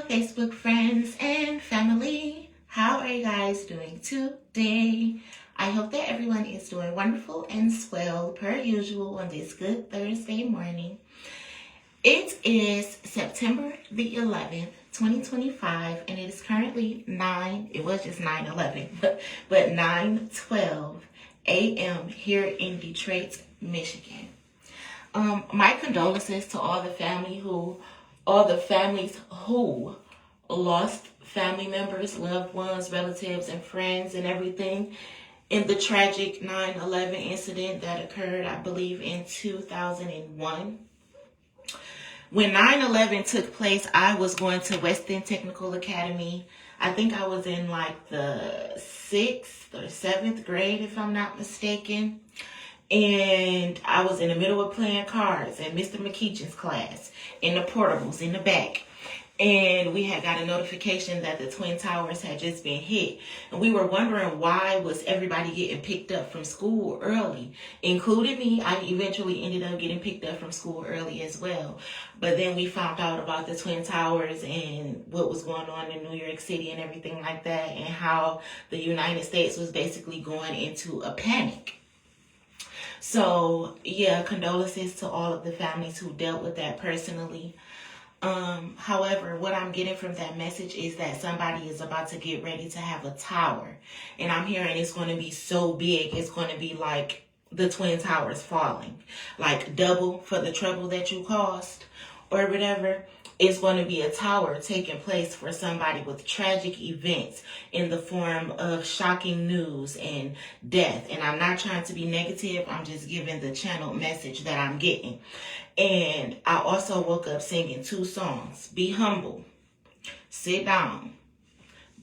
Facebook friends and family. How are you guys doing today? I hope that everyone is doing wonderful and swell per usual on this good Thursday morning. It is September the 11th, 2025, and it is currently it was just 9:11, but 9:12 a.m. here in Detroit, Michigan. My condolences to all the families who lost family members, loved ones, relatives, and friends and everything in the tragic 9/11 incident that occurred, I believe, in 2001. When 9/11 took place, I was going to Weston Technical Academy. I think I was in like the 6th or 7th grade, if I'm not mistaken. And I was in the middle of playing cards in Mr. McKeachin's class in the portables in the back. And we had got a notification that the Twin Towers had just been hit. And we were wondering why was everybody getting picked up from school early, including me. I eventually ended up getting picked up from school early as well. But then we found out about the Twin Towers and what was going on in New York City and everything like that, and how the United States was basically going into a panic. So, yeah, condolences to all of the families who dealt with that personally. However, what I'm getting from that message is that somebody is about to get ready to have a tower. And I'm hearing it's going to be so big, it's going to be like the Twin Towers falling. Like double for the trouble that you caused or whatever. It's going to be a tower taking place for somebody with tragic events in the form of shocking news and death. And I'm not trying to be negative. I'm just giving the channeled message that I'm getting. And I also woke up singing 2 songs. Be humble. Sit down.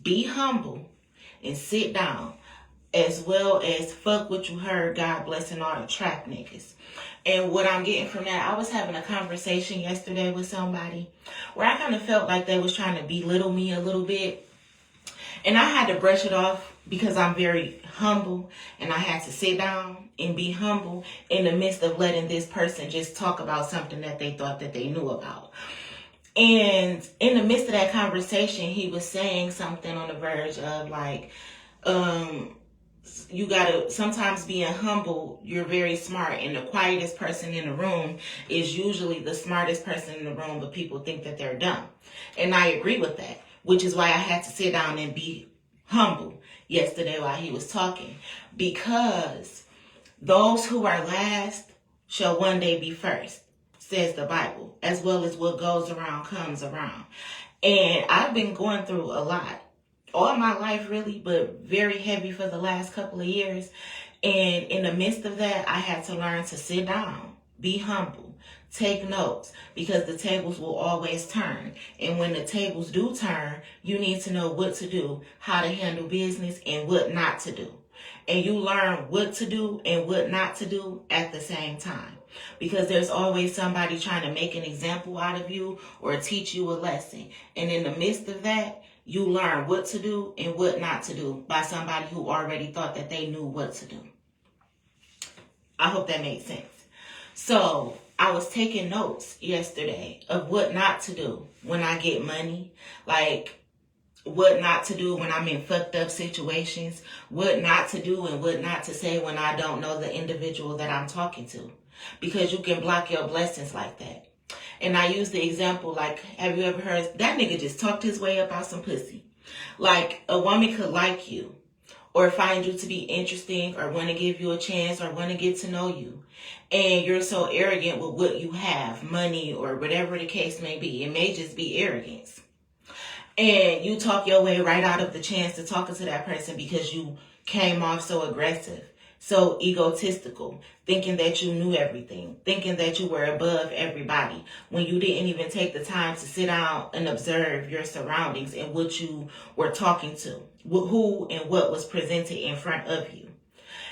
Be humble and sit down. As well as fuck what you heard, God blessing all the trap niggas. And what I'm getting from that, I was having a conversation yesterday with somebody where I kind of felt like they was trying to belittle me a little bit. And I had to brush it off because I'm very humble, and I had to sit down and be humble in the midst of letting this person just talk about something that they thought that they knew about. And in the midst of that conversation, he was saying something on the verge of like, you gotta, sometimes being humble, you're very smart, and the quietest person in the room is usually the smartest person in the room, but people think that they're dumb. And I agree with that, which is why I had to sit down and be humble yesterday while he was talking, because those who are last shall one day be first, says the Bible, as well as what goes around comes around. And I've been going through a lot all my life, really, but very heavy for the last couple of years. And in the midst of that, I had to learn to sit down, be humble, take notes, because the tables will always turn. And when the tables do turn, you need to know what to do, how to handle business, and what not to do. And you learn what to do and what not to do at the same time. Because there's always somebody trying to make an example out of you or teach you a lesson. And in the midst of that, you learn what to do and what not to do by somebody who already thought that they knew what to do. I hope that made sense. So I was taking notes yesterday of what not to do when I get money. Like what not to do when I'm in fucked up situations. What not to do and what not to say when I don't know the individual that I'm talking to. Because you can block your blessings like that. And I use the example, like, have you ever heard, that nigga just talked his way up out some pussy. Like, a woman could like you or find you to be interesting or want to give you a chance or want to get to know you. And you're so arrogant with what you have, money or whatever the case may be. It may just be arrogance. And you talk your way right out of the chance to talking to that person because you came off so aggressive. So egotistical, thinking that you knew everything, thinking that you were above everybody, when you didn't even take the time to sit down and observe your surroundings and what you were talking to, who and what was presented in front of you.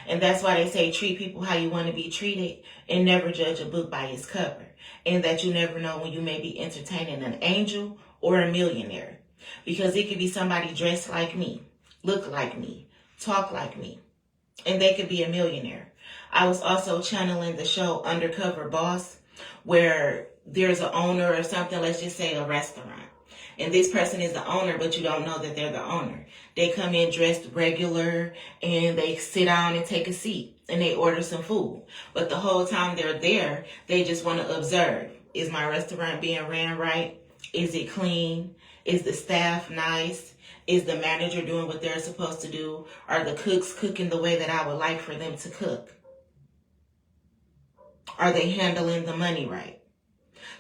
And that's why they say treat people how you want to be treated and never judge a book by its cover. And that you never know when you may be entertaining an angel or a millionaire. Because it could be somebody dressed like me, look like me, talk like me. And they could be a millionaire. I was also channeling the show Undercover Boss, where there's an owner or something, let's just say a restaurant, and this person is the owner, but you don't know that they're the owner. They come in dressed regular and they sit down and take a seat and they order some food. But the whole time they're there, they just want to observe. Is my restaurant being ran right? Is it clean? Is the staff nice? Is the manager doing what they're supposed to do? Are the cooks cooking the way that I would like for them to cook? Are they handling the money right?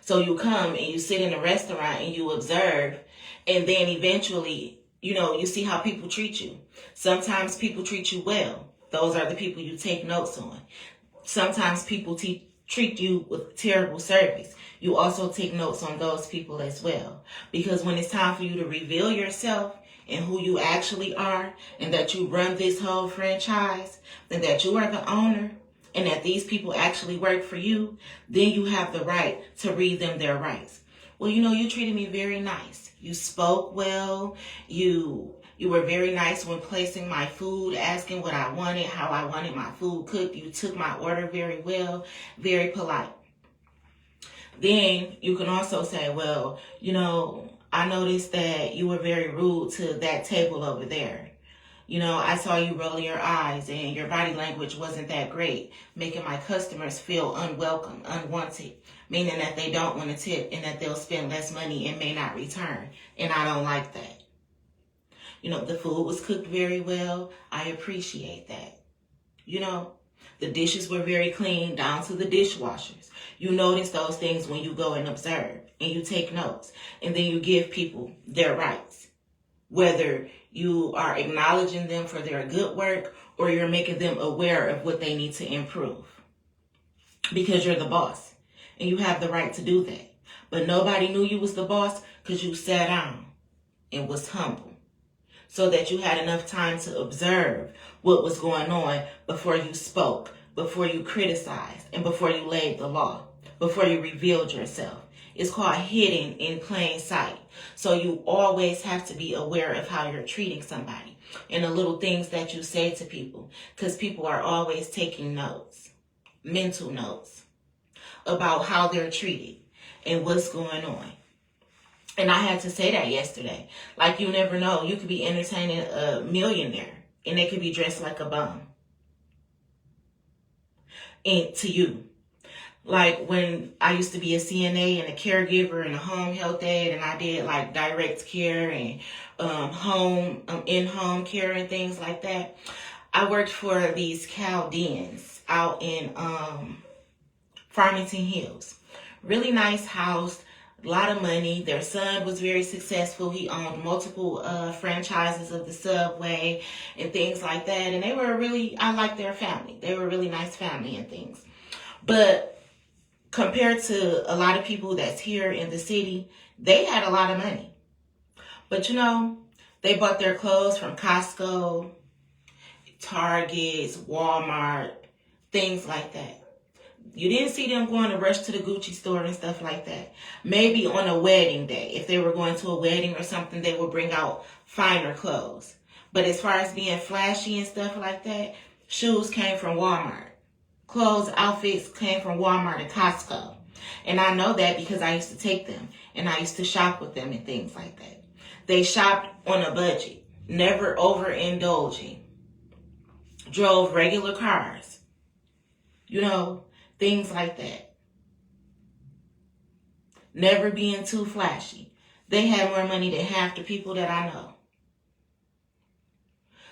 So you come and you sit in a restaurant and you observe, and then eventually, you see how people treat you. Sometimes people treat you well. Those are the people you take notes on. Sometimes people treat you with terrible service. You also take notes on those people as well. Because when it's time for you to reveal yourself and who you actually are, and that you run this whole franchise, and that you are the owner, and that these people actually work for you, then you have the right to read them their rights. Well, you treated me very nice. You spoke well. You were very nice when placing my food, asking what I wanted, how I wanted my food cooked. You took my order very well, very polite. Then you can also say, well, I noticed that you were very rude to that table over there. I saw you roll your eyes and your body language wasn't that great, making my customers feel unwelcome, unwanted, meaning that they don't want to tip and that they'll spend less money and may not return. And I don't like that. The food was cooked very well. I appreciate that. The dishes were very clean down to the dishwashers. You notice those things when you go and observe and you take notes, and then you give people their rights. Whether you are acknowledging them for their good work or you're making them aware of what they need to improve. Because you're the boss and you have the right to do that. But nobody knew you was the boss because you sat down and was humble. So that you had enough time to observe what was going on before you spoke, before you criticized, and before you laid the law, before you revealed yourself. It's called hidden in plain sight. So you always have to be aware of how you're treating somebody and the little things that you say to people, because people are always taking notes, mental notes about how they're treated and what's going on. And I had to say that yesterday. Like, you never know. You could be entertaining a millionaire and they could be dressed like a bum. And to you. Like when I used to be a CNA and a caregiver and a home health aide, and I did like direct care and in-home care and things like that. I worked for these Chaldeans out in Farmington Hills. Really nice house, a lot of money. Their son was very successful. He owned multiple franchises of the Subway and things like that. And they were I liked their family. They were a really nice family and things. But compared to a lot of people that's here in the city, they had a lot of money. But they bought their clothes from Costco, Target, Walmart, things like that. You didn't see them going to rush to the Gucci store and stuff like that. Maybe on a wedding day, if they were going to a wedding or something, they would bring out finer clothes. But as far as being flashy and stuff like that, shoes came from Walmart. Clothes, outfits came from Walmart and Costco. And I know that because I used to take them and I used to shop with them and things like that. They shopped on a budget, never overindulging, drove regular cars, things like that. Never being too flashy. They had more money than half the people that I know.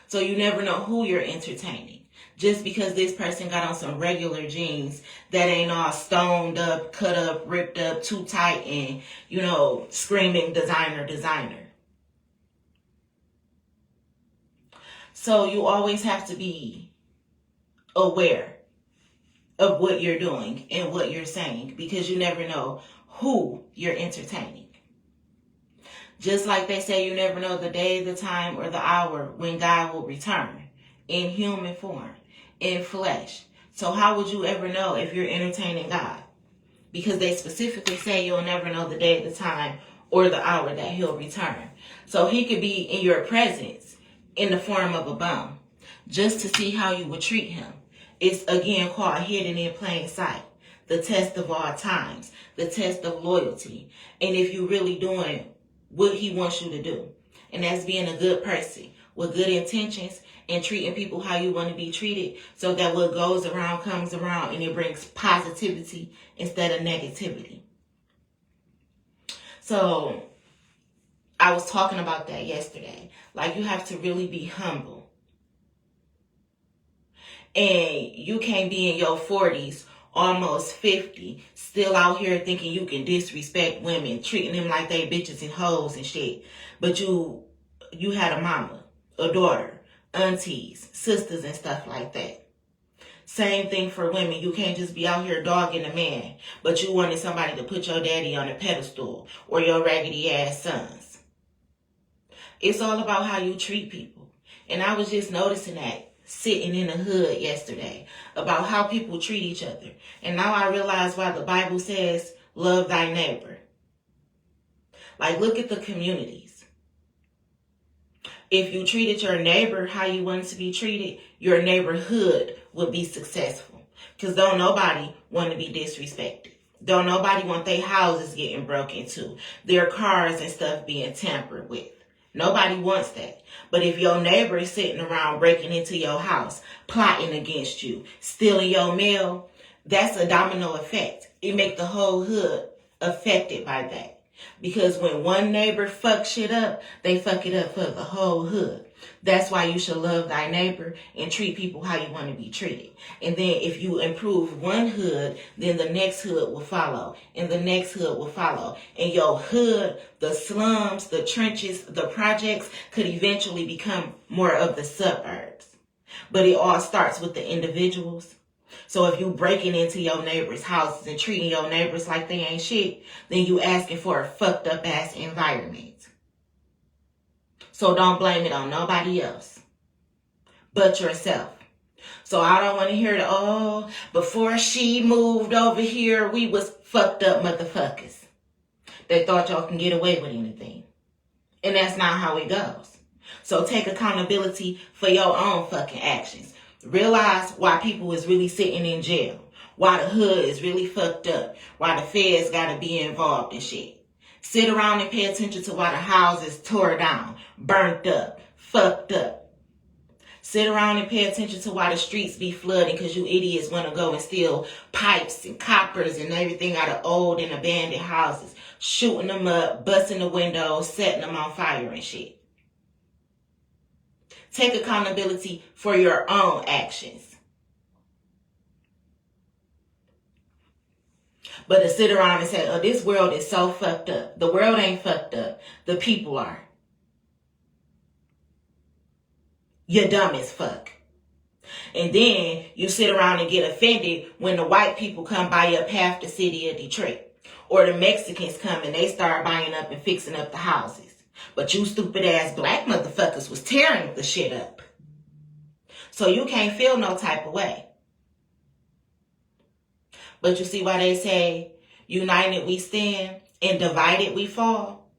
So you never know who you're entertaining. Just because this person got on some regular jeans that ain't all stoned up, cut up, ripped up, too tight, and, screaming designer. So you always have to be aware of what you're doing and what you're saying, because you never know who you're entertaining. Just like they say, you never know the day, the time, or the hour when God will return in human form, in flesh. So how would you ever know if you're entertaining God? Because they specifically say you'll never know the day, the time, or the hour that he'll return. So he could be in your presence in the form of a bum, just to see how you would treat him. It's again called hidden in plain sight. the test of all times, the test of loyalty, and if you're really doing what he wants you to do. And that's being a good person with good intentions and treating people how you want to be treated, so that what goes around comes around, and it brings positivity instead of negativity. So I was talking about that yesterday. Like, you have to really be humble. And you can't be in your 40s, almost 50, still out here thinking you can disrespect women, treating them like they bitches and hoes and shit. But you had a mama, a daughter, aunties, sisters, and stuff like that. Same thing for women. You can't just be out here dogging a man, but you wanted somebody to put your daddy on a pedestal, or your raggedy ass sons. It's all about how you treat people. And I was just noticing that sitting in the hood yesterday, about how people treat each other. And now I realize why the Bible says, love thy neighbor. Like, look at the communities. If you treated your neighbor how you wanted to be treated, your neighborhood would be successful. Because don't nobody want to be disrespected. Don't nobody want their houses getting broken into, their cars and stuff being tampered with. Nobody wants that. But if your neighbor is sitting around breaking into your house, plotting against you, stealing your mail, that's a domino effect. It makes the whole hood affected by that. Because when one neighbor fucks shit up, they fuck it up for the whole hood. That's why you should love thy neighbor and treat people how you want to be treated. And then if you improve one hood, then the next hood will follow. And the next hood will follow. And your hood, the slums, the trenches, the projects could eventually become more of the suburbs. But it all starts with the individuals. So if you breaking into your neighbors' houses and treating your neighbors like they ain't shit, then you asking for a fucked up ass environment. So don't blame it on nobody else but yourself. So I don't want to hear the, oh, before she moved over here, we was fucked up motherfuckers. They thought y'all can get away with anything. And that's not how it goes. So take accountability for your own fucking actions. Realize why people is really sitting in jail. Why the hood is really fucked up. Why the feds gotta be involved in shit. Sit around and pay attention to why the houses tore down, burnt up, fucked up. Sit around and pay attention to why the streets be flooding, because you idiots want to go and steal pipes and coppers and everything out of old and abandoned houses, shooting them up, busting the windows, setting them on fire and shit. Take accountability for your own actions. But to sit around and say, oh, this world is so fucked up. The world ain't fucked up. The people are. You're dumb as fuck. And then you sit around and get offended when the white people come buy up half the city of Detroit. Or the Mexicans come and they start buying up and fixing up the houses. But you stupid ass black motherfuckers was tearing the shit up. So you can't feel no type of way. But you see why they say, united we stand and divided we fall?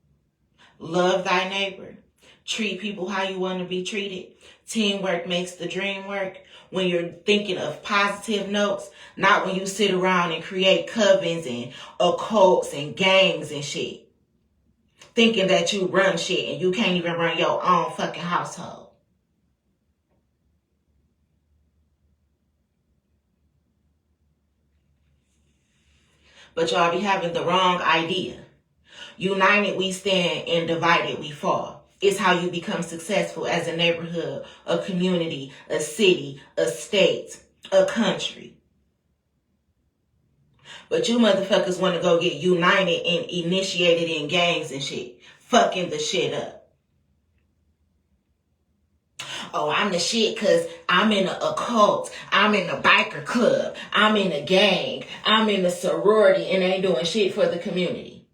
Love thy neighbor. Treat people how you want to be treated. Teamwork makes the dream work. When you're thinking of positive notes, not when you sit around and create covens and occults and gangs and shit. Thinking that you run shit and you can't even run your own fucking household. But y'all be having the wrong idea. United we stand and divided we fall. It's how you become successful as a neighborhood, a community, a city, a state, a country. But you motherfuckers want to go get united and initiated in gangs and shit. Fucking the shit up. Oh, I'm the shit because I'm in a cult. I'm in a biker club. I'm in a gang. I'm in a sorority and ain't doing shit for the community.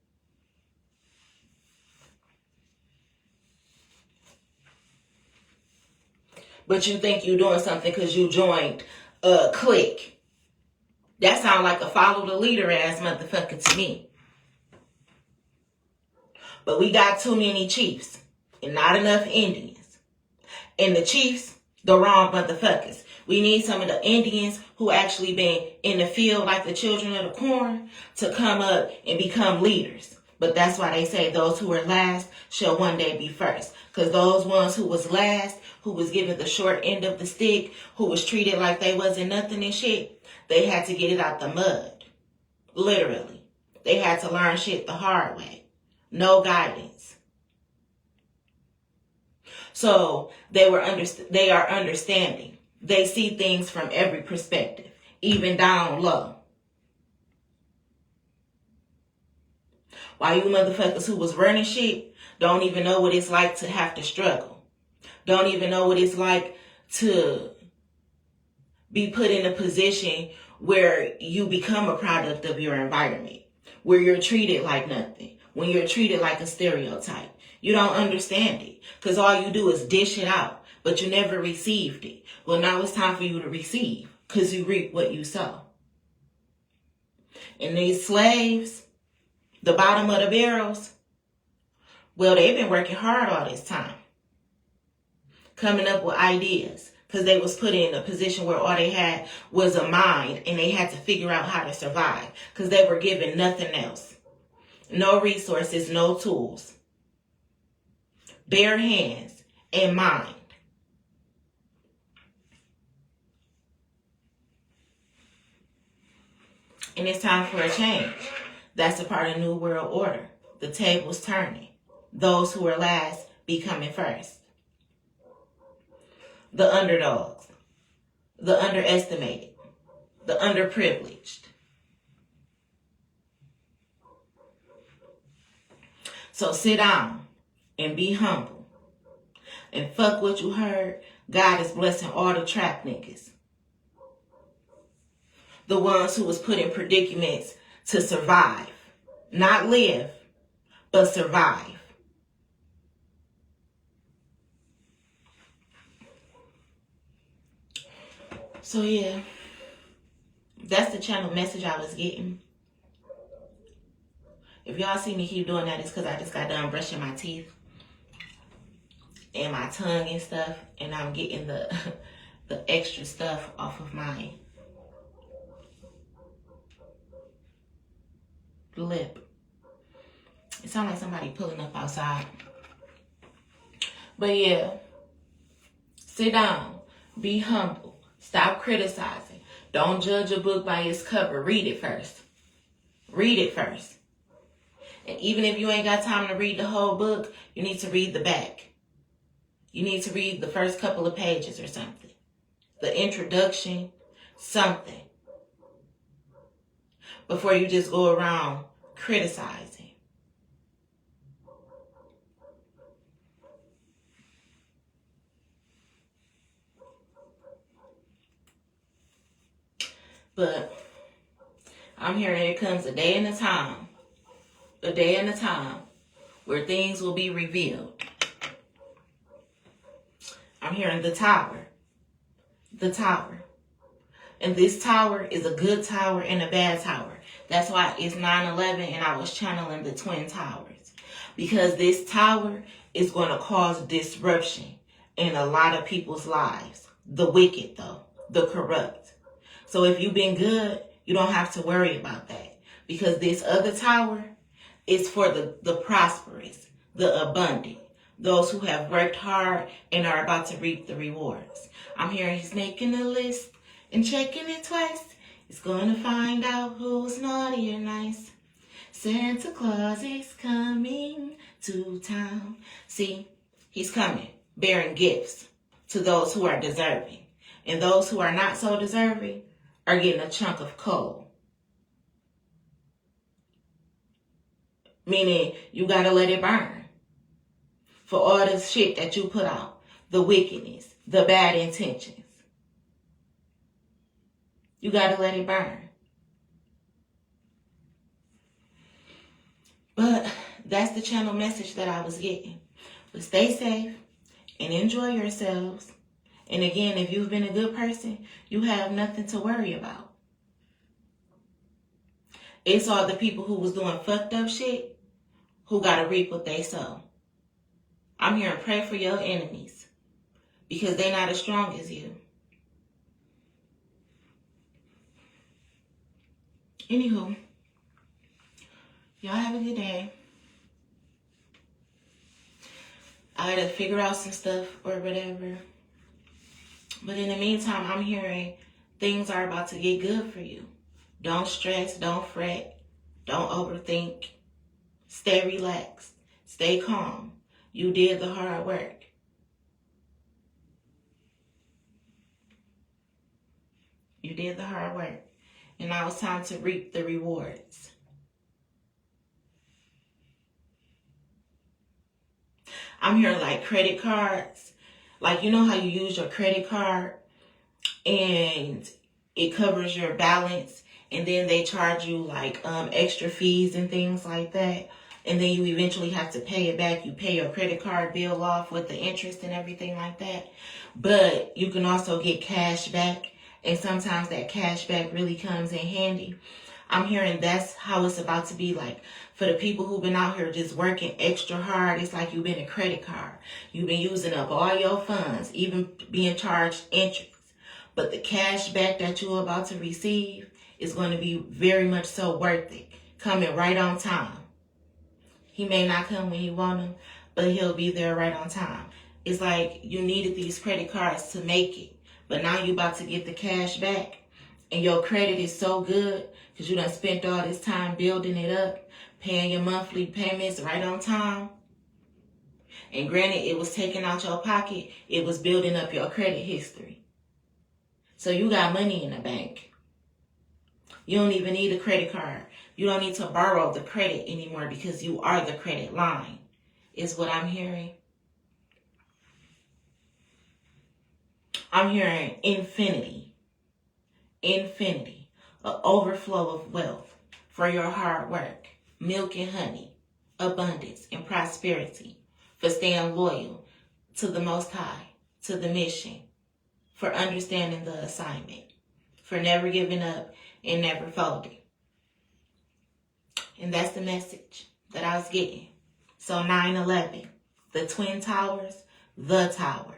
But you think you're doing something because you joined a clique. That sounds like a follow the leader ass motherfucker to me. But we got too many chiefs and not enough Indians. And the chiefs, the wrong motherfuckers. We need some of the Indians who actually been in the field like the children of the corn to come up and become leaders. But that's why they say those who are last shall one day be first. Because those ones who was last, who was given the short end of the stick, who was treated like they wasn't nothing and shit, they had to get it out the mud. Literally. They had to learn shit the hard way. No guidance. So they are understanding. They see things from every perspective, even down low. While you motherfuckers who was running shit don't even know what it's like to have to struggle. Don't even know what it's like to be put in a position where you become a product of your environment, where you're treated like nothing, when you're treated like a stereotype. You don't understand it because all you do is dish it out, but you never received it. Well, now it's time for you to receive because you reap what you sow. And these slaves, the bottom of the barrels, well, they've been working hard all this time, coming up with ideas because they was put in a position where all they had was a mind and they had to figure out how to survive because they were given nothing else. No resources, no tools. Bare hands and mind. And it's time for a change. That's a part of New World Order. The table's turning. Those who are last becoming first. The underdogs. The underestimated. The underprivileged. So sit down and be humble. And fuck what you heard. God is blessing all the trap niggas. The ones who was put in predicaments to survive. Not live, but survive. So yeah, that's the channel message I was getting. If y'all see me keep doing that, it's because I just got done brushing my teeth and my tongue and stuff, and I'm getting the extra stuff off of my lip. It sounds like somebody pulling up outside. But yeah, sit down, be humble, stop criticizing. Don't judge a book by its cover. Read it first. Read it first. And even if you ain't got time to read the whole book, you need to read the back. You need to read the first couple of pages or something. The introduction, something. Before you just go around criticizing. But I'm hearing there comes a day and a time where things will be revealed. I'm hearing the tower. The tower. And this tower is a good tower and a bad tower. That's why it's 9/11 and I was channeling the Twin Towers. Because this tower is going to cause disruption in a lot of people's lives. The wicked though. The corrupt. So if you've been good, you don't have to worry about that. Because this other tower is for the prosperous, the abundant. Those who have worked hard and are about to reap the rewards. I'm hearing he's making a list and checking it twice. He's going to find out who's naughty or nice. Santa Claus is coming to town. See, he's coming, bearing gifts to those who are deserving. And those who are not so deserving are getting a chunk of coal. Meaning, you got to let it burn. For all the shit that you put out. The wickedness. The bad intentions. You got to let it burn. But that's the channel message that I was getting. But stay safe and enjoy yourselves. And again, if you've been a good person, you have nothing to worry about. It's all the people who was doing fucked up shit who got to reap what they sow. I'm here to pray for your enemies because they're not as strong as you. Anywho, y'all have a good day. I gotta figure out some stuff or whatever. But in the meantime, I'm hearing things are about to get good for you. Don't stress, don't fret, don't overthink. Stay relaxed, stay calm. You did the hard work. You did the hard work. And now it's time to reap the rewards. I'm hearing like credit cards. Like, you know how you use your credit card and it covers your balance, and then they charge you like extra fees and things like that, and then you eventually have to pay it back. You pay your credit card bill off with the interest and everything like that. But you can also get cash back, and sometimes that cash back really comes in handy. I'm hearing that's how it's about to be like for the people who've been out here just working extra hard. It's like you've been a credit card. You've been using up all your funds, even being charged interest. But the cash back that you're about to receive is going to be very much so worth it. Coming right on time. He may not come when you want him, but he'll be there right on time. It's like you needed these credit cards to make it, but now you're about to get the cash back, and your credit is so good because you done spent all this time building it up, paying your monthly payments right on time. And granted, it was taking out your pocket. It was building up your credit history. So you got money in the bank. You don't even need a credit card. You don't need to borrow the credit anymore because you are the credit line, is what I'm hearing. I'm hearing infinity. Infinity. An overflow of wealth for your hard work. Milk and honey. Abundance and prosperity. For staying loyal to the Most High. To the mission. For understanding the assignment. For never giving up and never folding. And that's the message that I was getting. So 9/11, the Twin Towers, the tower.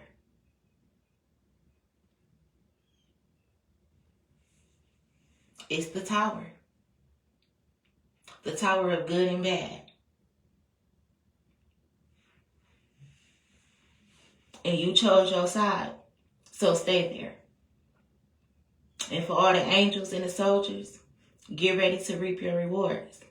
It's the tower. The tower of good and bad. And you chose your side. So stay there. And for all the angels and the soldiers, get ready to reap your rewards.